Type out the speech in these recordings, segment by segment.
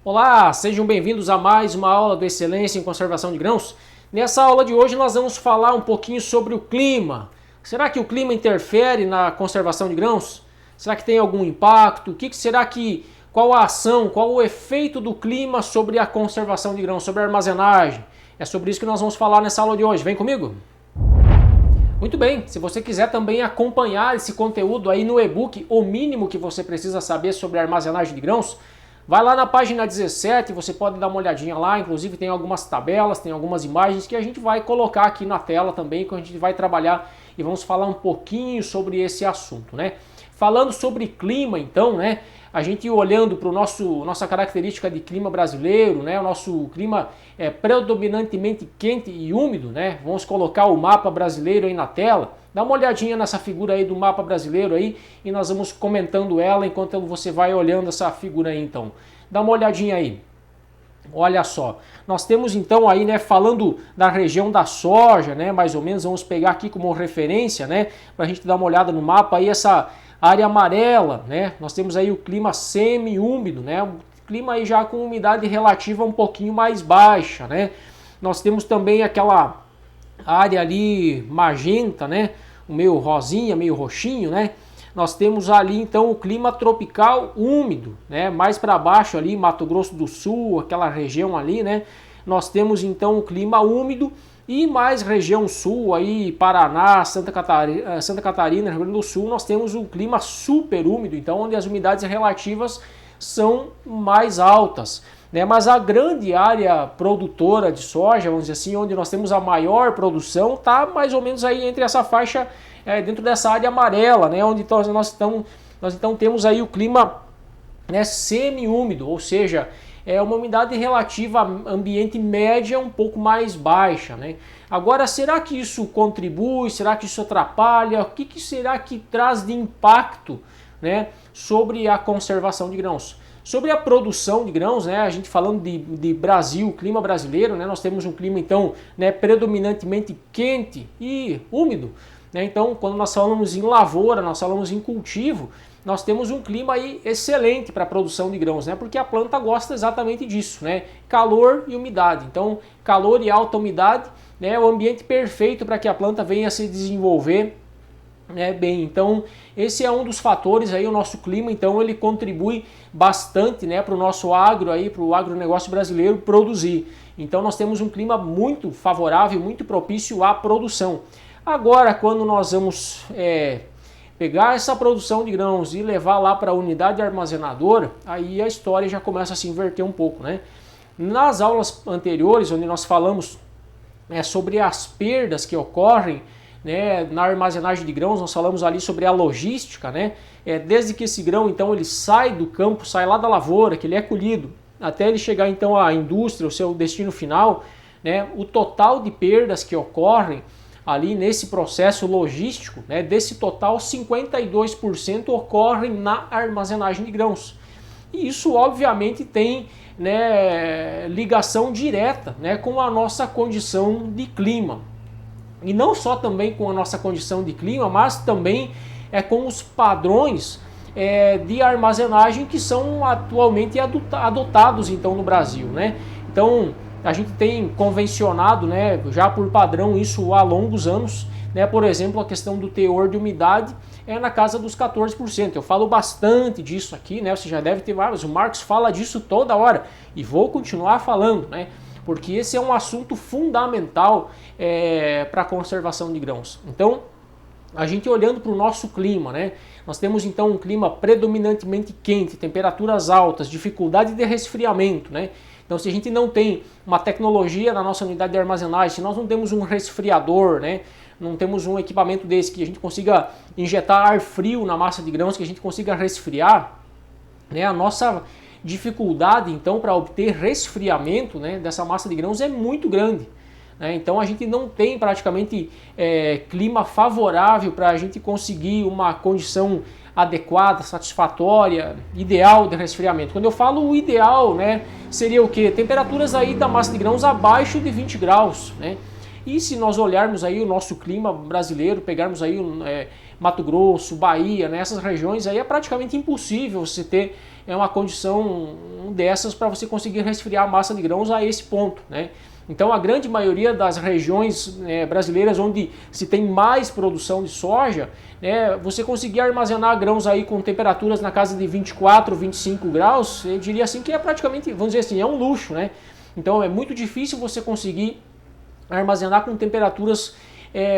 Olá, sejam bem-vindos a mais uma aula do Excelência em Conservação de Grãos. Nessa aula de hoje nós vamos falar um pouquinho sobre o clima. Será que o clima interfere na conservação de grãos? Será que tem algum impacto? Qual a ação, qual o efeito do clima sobre a conservação de grãos, sobre a armazenagem? É sobre isso que nós vamos falar nessa aula de hoje. Vem comigo? Muito bem, se você quiser também acompanhar esse conteúdo aí no e-book, o mínimo que você precisa saber sobre a armazenagem de grãos, vai lá na página 17, você pode dar uma olhadinha lá, inclusive tem algumas tabelas, tem algumas imagens que a gente vai colocar aqui na tela também, que a gente vai trabalhar e vamos falar um pouquinho sobre esse assunto, né? Falando sobre clima então, né? A gente olhando para nossa característica de clima brasileiro, né? O nosso clima é predominantemente quente e úmido, né? Vamos colocar o mapa brasileiro aí na tela. Dá uma olhadinha nessa figura aí do mapa brasileiro aí e nós vamos comentando ela enquanto você vai olhando essa figura aí então. Dá uma olhadinha aí. Olha só, nós temos então aí, né, falando da região da soja, né, mais ou menos, vamos pegar aqui como referência, né, para a gente dar uma olhada no mapa aí, essa área amarela, né, nós temos aí o clima semi-úmido, né, um clima aí já com umidade relativa um pouquinho mais baixa, né, nós temos também aquela área ali magenta, né, meio rosinha, meio roxinho, né, nós temos ali então o clima tropical úmido, né? Mais para baixo ali, Mato Grosso do Sul, aquela região ali, né? Nós temos então o clima úmido e mais região sul aí, Paraná, Santa Catarina, Rio Grande do Sul, nós temos o clima super úmido, então onde as umidades relativas são mais altas, né? Mas a grande área produtora de soja, vamos dizer assim, onde nós temos a maior produção, está mais ou menos aí entre essa faixa, dentro dessa área amarela, né, onde nós então temos aí o clima, né, semi-úmido, ou seja, é uma umidade relativa ambiente média um pouco mais baixa, né? Agora, será que isso contribui? Será que isso atrapalha? O que será que traz de impacto, né, sobre a conservação de grãos? Sobre a produção de grãos, né, a gente falando de Brasil, clima brasileiro, né, nós temos um clima então, né, predominantemente quente e úmido. Então, quando nós falamos em lavoura, nós falamos em cultivo, nós temos um clima aí excelente para a produção de grãos, né? Porque a planta gosta exatamente disso, né? Calor e umidade. Então, calor e alta umidade, né, é o ambiente perfeito para que a planta venha a se desenvolver, né, bem. Então, esse é um dos fatores aí, o nosso clima, então, ele contribui bastante, né, para o nosso agro aí, para o agronegócio brasileiro produzir. Então, nós temos um clima muito favorável, muito propício à produção. Agora, quando nós vamos pegar essa produção de grãos e levar lá para a unidade armazenadora, aí a história já começa a se inverter um pouco, né? Nas aulas anteriores, onde nós falamos sobre as perdas que ocorrem, né, na armazenagem de grãos, nós falamos ali sobre a logística, né? Desde que esse grão, então, ele sai do campo, sai lá da lavoura, que ele é colhido, até ele chegar, então, à indústria, o seu destino final, né? O total de perdas que ocorrem ali nesse processo logístico, né, desse total, 52% ocorrem na armazenagem de grãos. E isso, obviamente, tem, né, ligação direta, né, com a nossa condição de clima. E não só também com a nossa condição de clima, mas também com os padrões de armazenagem que são atualmente adotados então no Brasil, né? Então, a gente tem convencionado, né, já por padrão isso há longos anos, né, por exemplo, a questão do teor de umidade na casa dos 14%. Eu falo bastante disso aqui, né, você já deve ter vários, o Marcos fala disso toda hora e vou continuar falando, né, porque esse é um assunto fundamental para a conservação de grãos. Então, a gente olhando para o nosso clima, né, nós temos então um clima predominantemente quente, temperaturas altas, dificuldade de resfriamento, né. Então, se a gente não tem uma tecnologia na nossa unidade de armazenagem, se nós não temos um resfriador, né, não temos um equipamento desse que a gente consiga injetar ar frio na massa de grãos, que a gente consiga resfriar, né, a nossa dificuldade, então, para obter resfriamento, né, dessa massa de grãos é muito grande. Né? Então, a gente não tem praticamente clima favorável para a gente conseguir uma condição adequada, satisfatória, ideal de resfriamento. Quando eu falo o ideal, né, seria o quê? Temperaturas aí da massa de grãos abaixo de 20 graus, né? E se nós olharmos aí o nosso clima brasileiro, pegarmos aí Mato Grosso, Bahia, né, essas regiões, aí é praticamente impossível você ter uma condição dessas para você conseguir resfriar a massa de grãos a esse ponto, né? Então a grande maioria das regiões brasileiras onde se tem mais produção de soja, você conseguir armazenar grãos aí com temperaturas na casa de 24, 25 graus, eu diria assim que é praticamente, vamos dizer assim, é um luxo, né? Então é muito difícil você conseguir armazenar com temperaturas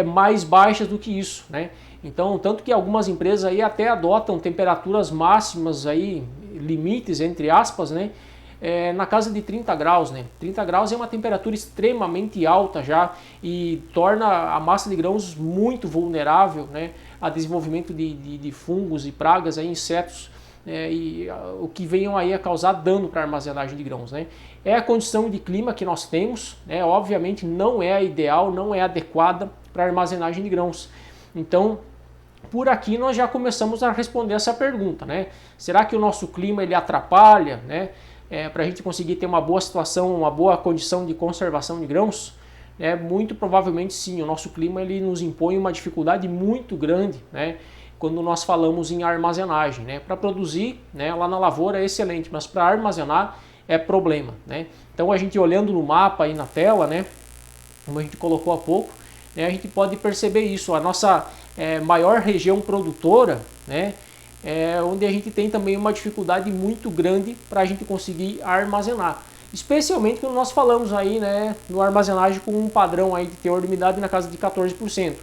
mais baixas do que isso, né? Então, tanto que algumas empresas aí até adotam temperaturas máximas aí, limites entre aspas, né? Na casa de 30 graus, né? 30 graus é uma temperatura extremamente alta já e torna a massa de grãos muito vulnerável, né, a desenvolvimento de fungos e pragas, aí, insetos, o que venham aí a causar dano para a armazenagem de grãos, né? É a condição de clima que nós temos, né? Obviamente não é a ideal, não é adequada para a armazenagem de grãos. Então, por aqui nós já começamos a responder essa pergunta, né? Será que o nosso clima ele atrapalha, né? Para a gente conseguir ter uma boa situação, uma boa condição de conservação de grãos? Muito provavelmente sim, o nosso clima ele nos impõe uma dificuldade muito grande, né, quando nós falamos em armazenagem, né? Para produzir, né, lá na lavoura é excelente, mas para armazenar é problema, né? Então a gente olhando no mapa aí na tela, né, como a gente colocou há pouco, né, a gente pode perceber isso, a nossa maior região produtora, né, onde a gente tem também uma dificuldade muito grande para a gente conseguir armazenar. Especialmente quando nós falamos aí, né, no armazenagem com um padrão aí de teor de umidade na casa de 14%.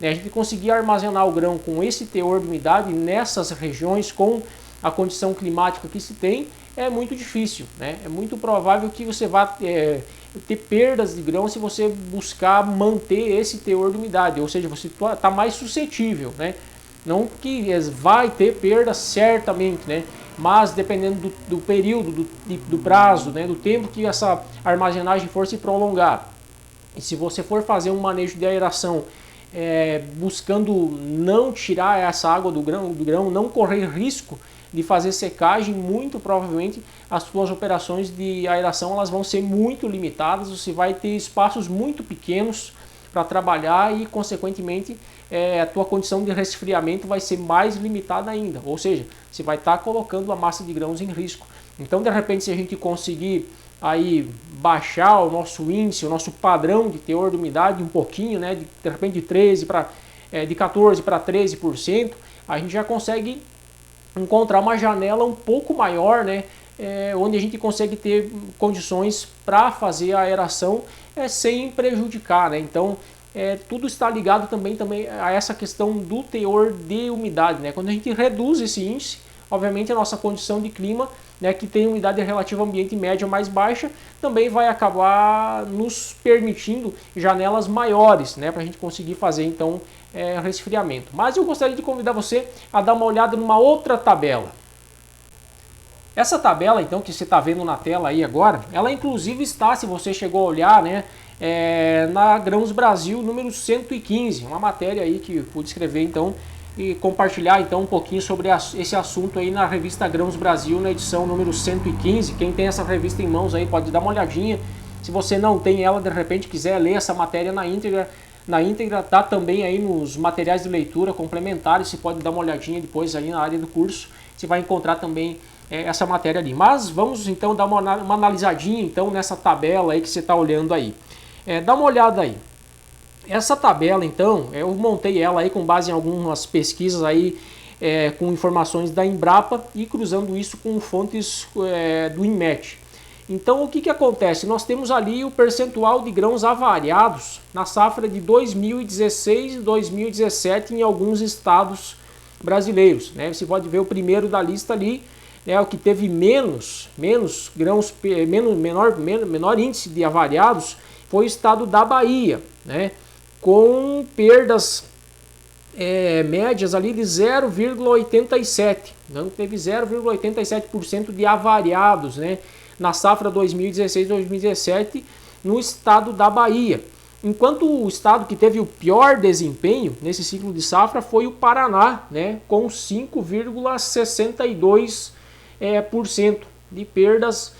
A gente conseguir armazenar o grão com esse teor de umidade nessas regiões com a condição climática que se tem é muito difícil, né? É muito provável que você vá ter perdas de grão se você buscar manter esse teor de umidade, ou seja, você está mais suscetível, né? Não que vai ter perda certamente, né? Mas dependendo do período, do prazo, né? Do tempo que essa armazenagem for se prolongar, e se você for fazer um manejo de aeração buscando não tirar essa água do grão, não correr risco de fazer secagem, muito provavelmente as suas operações de aeração elas vão ser muito limitadas, você vai ter espaços muito pequenos para trabalhar e consequentemente a tua condição de resfriamento vai ser mais limitada ainda, ou seja, você vai estar colocando a massa de grãos em risco. Então de repente se a gente conseguir aí baixar o nosso índice, o nosso padrão de teor de umidade um pouquinho, né, de repente de 14 para 13%, a gente já consegue encontrar uma janela um pouco maior, né, onde a gente consegue ter condições para fazer a aeração sem prejudicar, né? Então tudo está ligado também a essa questão do teor de umidade, né? Quando a gente reduz esse índice, obviamente a nossa condição de clima, né, que tem umidade relativa ao ambiente média mais baixa, também vai acabar nos permitindo janelas maiores, né, para a gente conseguir fazer então resfriamento. Mas eu gostaria de convidar você a dar uma olhada numa outra tabela. Essa tabela então que você está vendo na tela aí agora, ela inclusive está, se você chegou a olhar, né, na Grãos Brasil número 115, uma matéria aí que eu pude escrever então e compartilhar então um pouquinho sobre esse assunto aí na revista Grãos Brasil, na edição número 115. Quem tem essa revista em mãos aí pode dar uma olhadinha. Se você não tem ela, de repente quiser ler essa matéria na íntegra tá também aí nos materiais de leitura complementares, você pode dar uma olhadinha depois aí na área do curso, você vai encontrar também essa matéria ali. Mas vamos então dar uma analisadinha então nessa tabela aí que você está olhando aí. Dá uma olhada aí. Essa tabela, então, eu montei ela aí com base em algumas pesquisas aí com informações da Embrapa e cruzando isso com fontes do INMET. Então, o que acontece? Nós temos ali o percentual de grãos avariados na safra de 2016 e 2017 em alguns estados brasileiros, né? Você pode ver o primeiro da lista ali, o que teve menos grãos, menor índice de avariados foi o estado da Bahia, né? Com perdas médias ali de 0,87%. Não teve 0,87% de avariados, né, na safra 2016-2017 no estado da Bahia. Enquanto o estado que teve o pior desempenho nesse ciclo de safra foi o Paraná, né, com 5,62% de perdas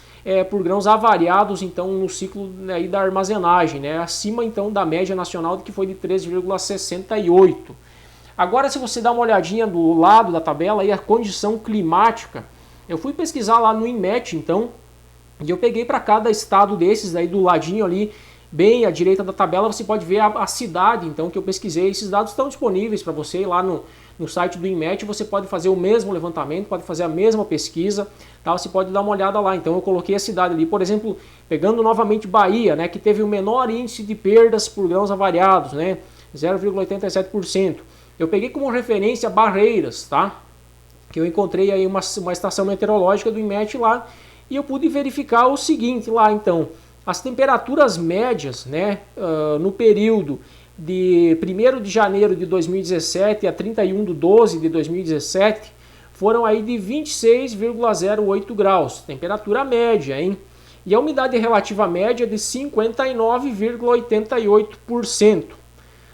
por grãos avariados então no ciclo aí da armazenagem, né? Acima então da média nacional que foi de 3,68. Agora, se você dá uma olhadinha do lado da tabela aí, a condição climática, eu fui pesquisar lá no INMET então, e eu peguei para cada estado desses aí do ladinho ali, bem à direita da tabela, você pode ver a cidade então que eu pesquisei. Esses dados estão disponíveis para você lá no site do INMET. Você pode fazer o mesmo levantamento, pode fazer a mesma pesquisa, tá? Você pode dar uma olhada lá. Então eu coloquei a cidade ali, por exemplo, pegando novamente Bahia, né, que teve o menor índice de perdas por grãos avariados, né, 0,87%. Eu peguei como referência Barreiras, tá? Que eu encontrei aí uma estação meteorológica do INMET lá, e eu pude verificar o seguinte lá então. As temperaturas médias, né, no período de 1º de janeiro de 2017 a 31 de 12 de 2017 foram aí de 26,08 graus, temperatura média, hein? E a umidade relativa média de 59,88%,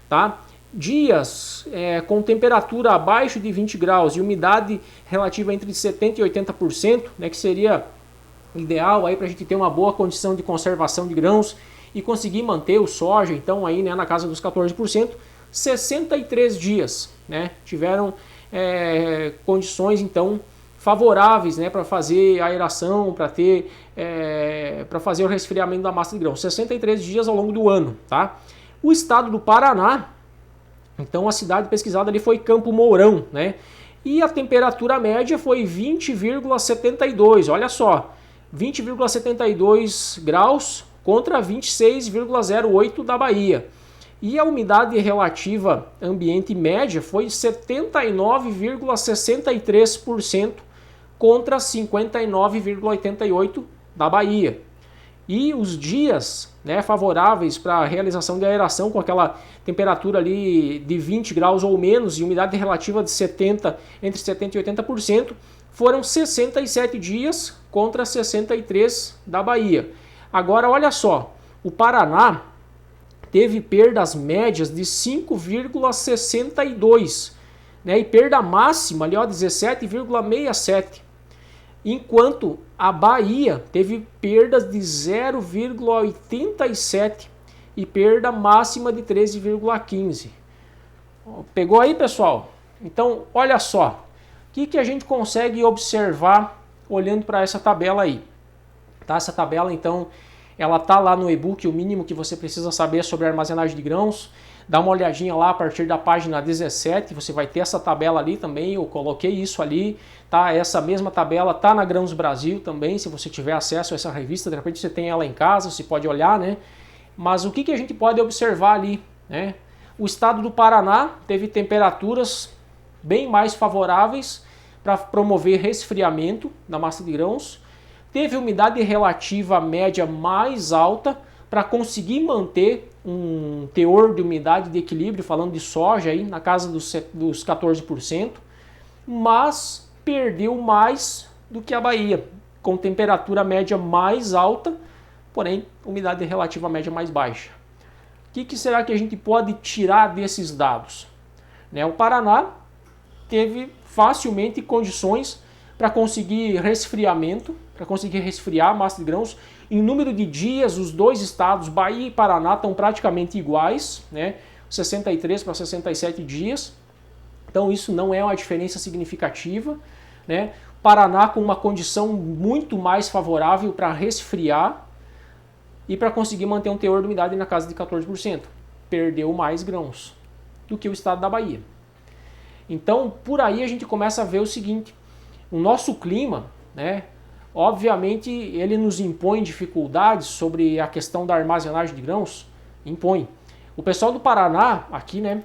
tá? Dias com temperatura abaixo de 20 graus e umidade relativa entre 70% e 80%, né, que seria ideal aí para a gente ter uma boa condição de conservação de grãos e conseguir manter o soja então aí, né, na casa dos 14%, 63 dias, né, tiveram condições então favoráveis, né, para fazer a aeração, para ter para fazer o resfriamento da massa de grãos, 63 dias ao longo do ano, tá? O estado do Paraná, então a cidade pesquisada ali foi Campo Mourão, né? E a temperatura média foi 20,72, olha só, 20,72 graus contra 26,08 da Bahia. E a umidade relativa ambiente média foi 79,63% contra 59,88% da Bahia. E os dias, né, favoráveis para a realização de aeração com aquela temperatura ali de 20 graus ou menos e umidade relativa de entre 70% e 80%, foram 67 dias contra 63 da Bahia. Agora olha só, o Paraná teve perdas médias de 5,62, né, e perda máxima ali, ó, 17,67. Enquanto a Bahia teve perdas de 0,87 e perda máxima de 13,15. Pegou aí, pessoal? Então, olha só, o que a gente consegue observar olhando para essa tabela aí? Tá? Essa tabela, então, ela tá lá no e-book, o mínimo que você precisa saber sobre a armazenagem de grãos. Dá uma olhadinha lá a partir da página 17, você vai ter essa tabela ali também, eu coloquei isso ali, tá? Essa mesma tabela tá na Grãos Brasil também, se você tiver acesso a essa revista, de repente você tem ela em casa, você pode olhar, né? Mas o que a gente pode observar ali, né? O estado do Paraná teve temperaturas bem mais favoráveis para promover resfriamento da massa de grãos, teve umidade relativa média mais alta para conseguir manter um teor de umidade de equilíbrio, falando de soja aí na casa dos 14%, mas perdeu mais do que a Bahia, com temperatura média mais alta, porém umidade relativa média mais baixa. O que será que a gente pode tirar desses dados? Né, o Paraná teve facilmente condições para conseguir resfriamento, para conseguir resfriar a massa de grãos. Em número de dias, os dois estados, Bahia e Paraná, estão praticamente iguais, né? 63 para 67 dias. Então isso não é uma diferença significativa, né? Paraná com uma condição muito mais favorável para resfriar e para conseguir manter um teor de umidade na casa de 14%. Perdeu mais grãos do que o estado da Bahia. Então, por aí a gente começa a ver o seguinte, o nosso clima, né, obviamente ele nos impõe dificuldades sobre a questão da armazenagem de grãos, impõe. O pessoal do Paraná, aqui, né,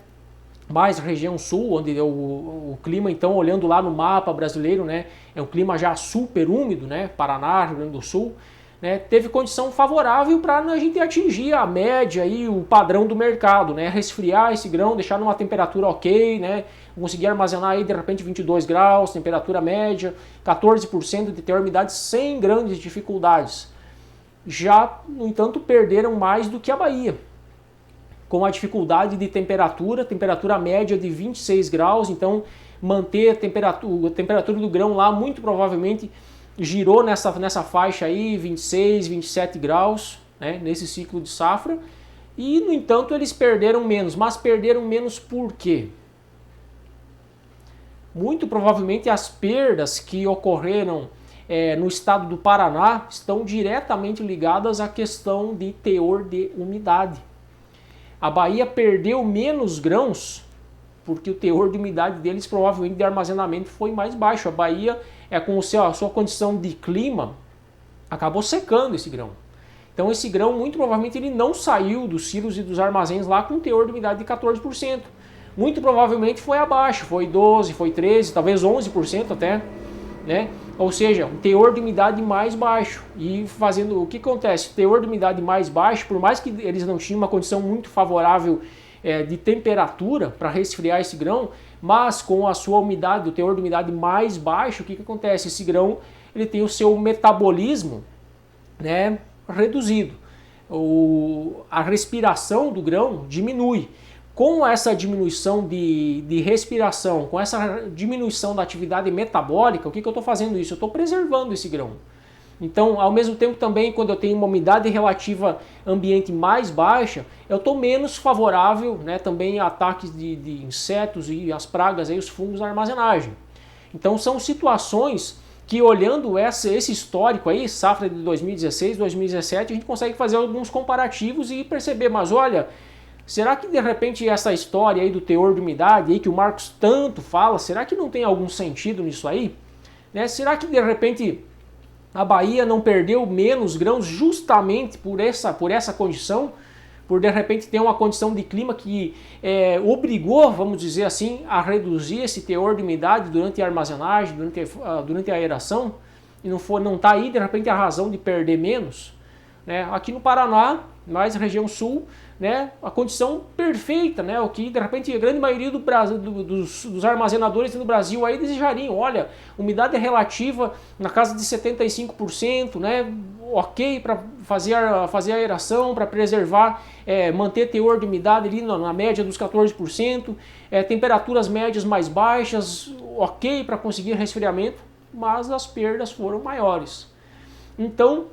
mais região sul, onde o clima, então, olhando lá no mapa brasileiro, né, é um clima já super úmido, né, Paraná, Rio Grande do Sul, né, teve condição favorável para a gente atingir a média e o padrão do mercado, né, resfriar esse grão, deixar numa temperatura ok, né, conseguir armazenar aí de repente 22 graus, temperatura média, 14% de teor de umidade sem grandes dificuldades. Já, no entanto, perderam mais do que a Bahia, com a dificuldade de temperatura média de 26 graus, então manter a temperatura do grão lá muito provavelmente girou nessa faixa aí, 26, 27 graus, né, nesse ciclo de safra, e no entanto eles perderam menos. Mas perderam menos por quê? Muito provavelmente as perdas que ocorreram no estado do Paraná estão diretamente ligadas à questão de teor de umidade. A Bahia perdeu menos grãos porque o teor de umidade deles provavelmente de armazenamento foi mais baixo. A Bahia, com a sua condição de clima, acabou secando esse grão. Então esse grão muito provavelmente ele não saiu dos silos e dos armazéns lá com um teor de umidade de 14%. Muito provavelmente foi abaixo, foi 12%, foi 13%, talvez 11% até, né? Ou seja, um teor de umidade mais baixo. E fazendo o que acontece? Teor de umidade mais baixo, por mais que eles não tinham uma condição muito favorável de temperatura para resfriar esse grão, mas com a sua umidade, o teor de umidade mais baixo, o que acontece? Esse grão ele tem o seu metabolismo, né, reduzido. A respiração do grão diminui. Com essa diminuição de respiração, com essa diminuição da atividade metabólica, o que eu estou fazendo isso? Eu estou preservando esse grão. Então, ao mesmo tempo também, quando eu tenho uma umidade relativa ambiente mais baixa, eu estou menos favorável, né, também a ataques de insetos e as pragas, aí, os fungos na armazenagem. Então são situações que, olhando esse histórico aí, safra de 2016, 2017, a gente consegue fazer alguns comparativos e perceber, mas olha, será que de repente essa história aí do teor de umidade aí que o Marcos tanto fala, será que não tem algum sentido nisso aí? Né? Será que de repente a Bahia não perdeu menos grãos justamente por essa condição? Por de repente ter uma condição de clima que obrigou, vamos dizer assim, a reduzir esse teor de umidade durante a armazenagem, durante a aeração, e não está aí de repente a razão de perder menos? Né? Aqui no Paraná, mais região sul, né, a condição perfeita, né, o que de repente a grande maioria dos armazenadores no Brasil aí desejariam. Olha, umidade relativa na casa de 75%, né, ok para fazer a aeração, para preservar, manter teor de umidade ali na média dos 14%, temperaturas médias mais baixas, ok para conseguir resfriamento, mas as perdas foram maiores. Então,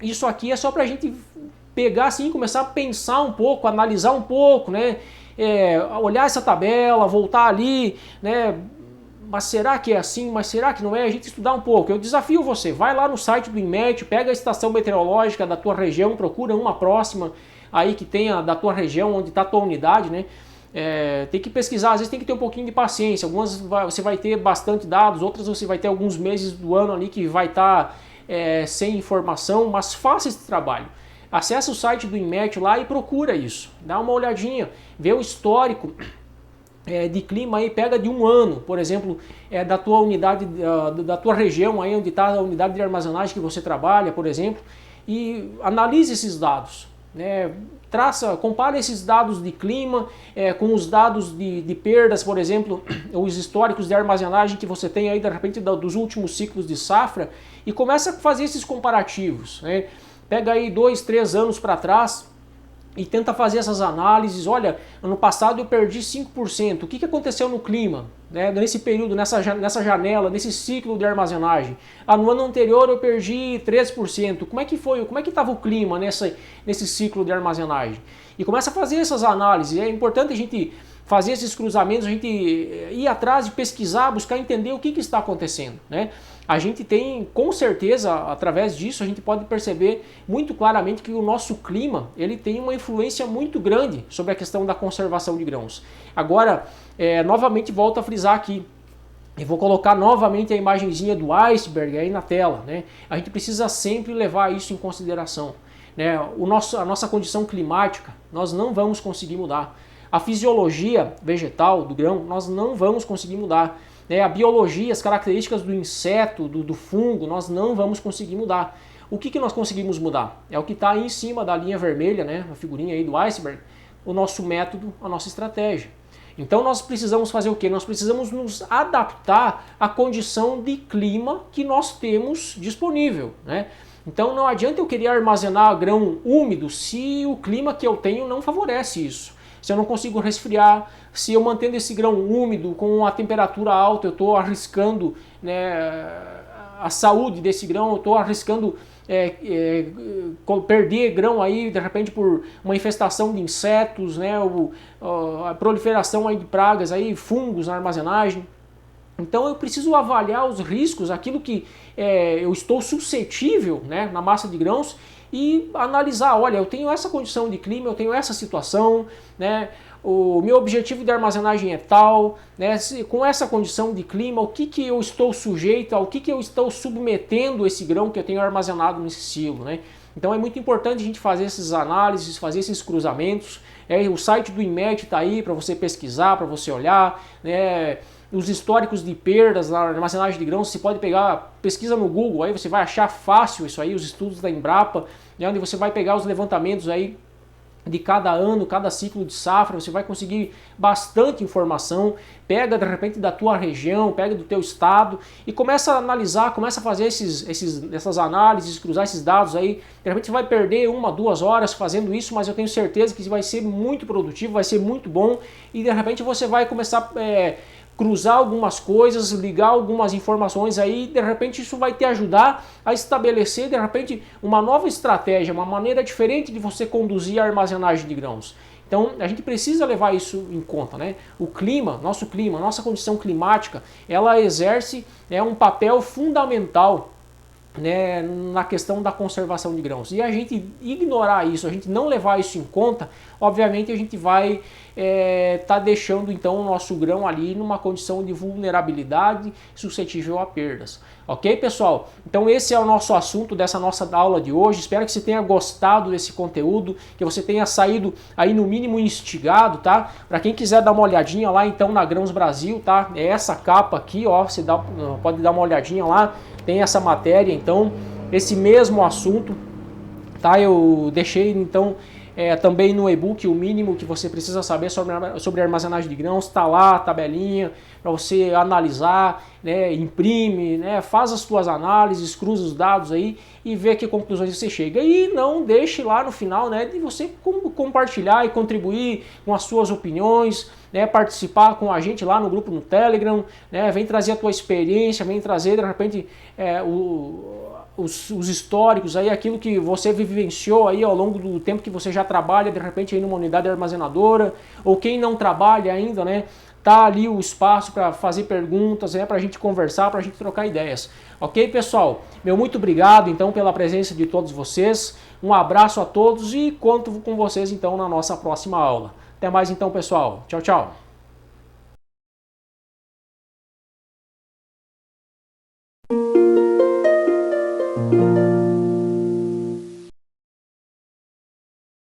isso aqui é só para a gente pegar assim, começar a pensar um pouco, analisar um pouco, né? Olhar essa tabela, voltar ali, né? Mas será que é assim? Mas será que não é? A gente estudar um pouco. Eu desafio você, vai lá no site do INMET, pega a estação meteorológica da tua região, procura uma próxima aí que tenha da tua região, onde está a tua unidade, né? Tem que pesquisar, às vezes tem que ter um pouquinho de paciência. Algumas você vai ter bastante dados, outras você vai ter alguns meses do ano ali que vai estar sem informação, mas faça esse trabalho. Acesse o site do INMET lá e procura isso. Dá uma olhadinha, vê o histórico de clima aí, pega de um ano, por exemplo, da tua unidade, da tua região aí onde está a unidade de armazenagem que você trabalha, por exemplo, e analise esses dados. Né? Compare esses dados de clima com os dados de perdas, por exemplo, os históricos de armazenagem que você tem aí de repente dos últimos ciclos de safra e começa a fazer esses comparativos. Né? Pega aí 2, 3 anos para trás e tenta fazer essas análises. Olha, ano passado eu perdi 5%. O que aconteceu no clima, né, nesse período, nessa janela, nesse ciclo de armazenagem? No ano anterior eu perdi 13%. Como é que foi? Como é que estava o clima nesse ciclo de armazenagem? E começa a fazer essas análises. É importante a gente fazer esses cruzamentos, a gente ir atrás de pesquisar, buscar entender o que está acontecendo, né? A gente tem, com certeza, através disso, a gente pode perceber muito claramente que o nosso clima ele tem uma influência muito grande sobre a questão da conservação de grãos. Agora, novamente volto a frisar aqui, eu vou colocar novamente a imagenzinha do iceberg aí na tela, né? A gente precisa sempre levar isso em consideração, né? A nossa condição climática, nós não vamos conseguir mudar. A fisiologia vegetal do grão, nós não vamos conseguir mudar. A biologia, as características do inseto, do fungo, nós não vamos conseguir mudar. O que nós conseguimos mudar? É o que está aí em cima da linha vermelha, né, a figurinha aí do iceberg, o nosso método, a nossa estratégia. Então nós precisamos fazer o quê? Nós precisamos nos adaptar à condição de clima que nós temos disponível, né? Então não adianta eu querer armazenar grão úmido se o clima que eu tenho não favorece isso. Se eu não consigo resfriar, se eu mantendo esse grão úmido com a temperatura alta, eu estou arriscando, né, a saúde desse grão, eu estou arriscando perder grão aí de repente por uma infestação de insetos, né, a proliferação aí de pragas, aí, fungos na armazenagem. Então eu preciso avaliar os riscos, aquilo que eu estou suscetível, né, na massa de grãos, e analisar, olha, eu tenho essa condição de clima, eu tenho essa situação, né, o meu objetivo de armazenagem é tal, né, com essa condição de clima, o que eu estou sujeito, ao que eu estou submetendo esse grão que eu tenho armazenado nesse silo, né? Então é muito importante a gente fazer essas análises, fazer esses cruzamentos. O site do INMET está aí para você pesquisar, para você olhar, né? Os históricos de perdas na armazenagem de grãos, você pode pegar, pesquisa no Google, aí você vai achar fácil isso aí, os estudos da Embrapa, né, onde você vai pegar os levantamentos aí de cada ano, cada ciclo de safra, você vai conseguir bastante informação. Pega de repente da tua região, pega do teu estado e começa a analisar, começa a fazer essas análises, cruzar esses dados aí. De repente você vai perder 1, 2 horas fazendo isso, mas eu tenho certeza que vai ser muito produtivo, vai ser muito bom e de repente você vai começar cruzar algumas coisas, ligar algumas informações aí, de repente isso vai te ajudar a estabelecer, de repente, uma nova estratégia, uma maneira diferente de você conduzir a armazenagem de grãos. Então a gente precisa levar isso em conta, né? O clima, nossa condição climática, ela exerce um papel fundamental, né, na questão da conservação de grãos. E a gente ignorar isso, a gente não levar isso em conta, obviamente a gente vai tá deixando então o nosso grão ali numa condição de vulnerabilidade suscetível a perdas. Ok, pessoal? Então esse é o nosso assunto dessa nossa aula de hoje. Espero que você tenha gostado desse conteúdo, que você tenha saído aí no mínimo instigado, tá? Para quem quiser dar uma olhadinha lá então na Grãos Brasil, tá? É essa capa aqui, ó, você pode dar uma olhadinha lá, tem essa matéria, então, esse mesmo assunto, tá? Eu deixei então também no e-book o mínimo que você precisa saber sobre armazenagem de grãos, está lá a tabelinha para você analisar, né, imprime, né, faz as suas análises, cruza os dados aí e vê que conclusões você chega. E não deixe lá no final, né, de você compartilhar e contribuir com as suas opiniões, né, participar com a gente lá no grupo no Telegram, né, vem trazer a tua experiência, vem trazer de repente os históricos aí, aquilo que você vivenciou aí ao longo do tempo que você já trabalha de repente aí numa unidade armazenadora, ou quem não trabalha ainda, né, tá ali o espaço para fazer perguntas, né, para a gente conversar, para a gente trocar ideias. Ok, pessoal? Meu muito obrigado então pela presença de todos vocês, um abraço a todos e conto com vocês então na nossa próxima aula. Até mais então, pessoal. Tchau, tchau.